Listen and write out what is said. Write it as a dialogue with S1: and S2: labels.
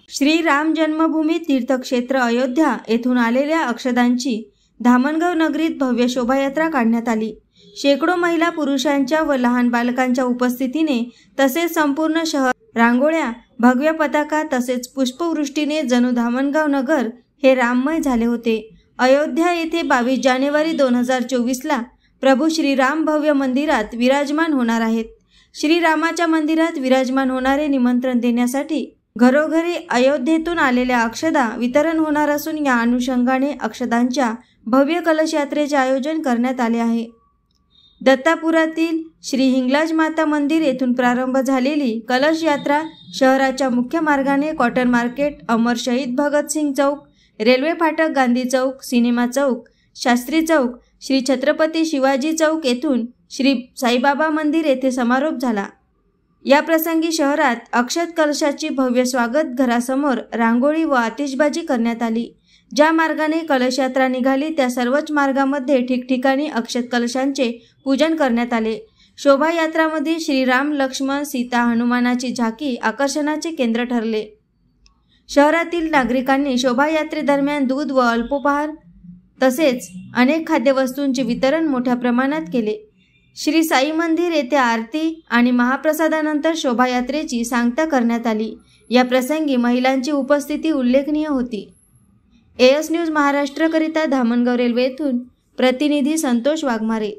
S1: श्री राम जन्मभूमी तीर्थक्षेत्र अयोध्या येथून आलेल्या अक्षदांची धामणगाव नगरीत भव्य शोभायात्रा काढण्यात आली। शेकडो महिला पुरुषांच्या व लहान बालकांच्या उपस्थितीने तसेच संपूर्ण शहर रांगोळ्या, भगव्य पताका तसेच पुष्पवृष्टीने जणू धामणगाव नगर हे राममय झाले होते। अयोध्या येथे 22 जानेवारी 2024ला प्रभू श्रीराम भव्य मंदिरात विराजमान होणार आहेत। श्रीरामाच्या मंदिरात विराजमान होणारे निमंत्रण देण्यासाठी घरोघरी अयोध्येतून आलेल्या अक्षदा वितरण होणार असून या अनुषंगाने अक्षदांच्या भव्य कलश यात्रेचे आयोजन करण्यात आले आहे। दत्तापुरातील श्री हिंगलाज माता मंदिर येथून प्रारंभ झालेली कलश यात्रा शहराच्या मुख्य मार्गाने कॉटन मार्केट, अमर शहीद भगतसिंग चौक, रेल्वे फाटक, गांधी चौक, सिनेमा चौक, शास्त्री चौक, श्री छत्रपती शिवाजी चौक येथून श्री साईबाबा मंदिर येथे समारोप झाला। या प्रसंगी शहरात अक्षत कलशाची भव्य स्वागत घरासमोर रांगोळी व आतिषबाजी करण्यात आली। ज्या मार्गाने कलश यात्रा निघाली त्या सर्वच मार्गामध्ये ठिकठिकाणी अक्षत कलशांचे पूजन करण्यात आले। शोभायात्रामध्ये श्रीराम, लक्ष्मण, सीता, हनुमानाची झाकी आकर्षणाचे केंद्र ठरले। शहरातील नागरिकांनी शोभायात्रेदरम्यान दूध व अल्पोपहार तसेच अनेक खाद्यवस्तूंचे वितरण मोठ्या प्रमाणात केले। श्री साई मंदिर येथे आरती आणि महाप्रसादानंतर शोभायात्रेची सांगता करण्यात आली। या प्रसंगी महिलांची उपस्थिती उल्लेखनीय होती। एएस न्यूज महाराष्ट्र करिता धामणगाव रेल्वे येथून प्रतिनिधी संतोष वाघमारे।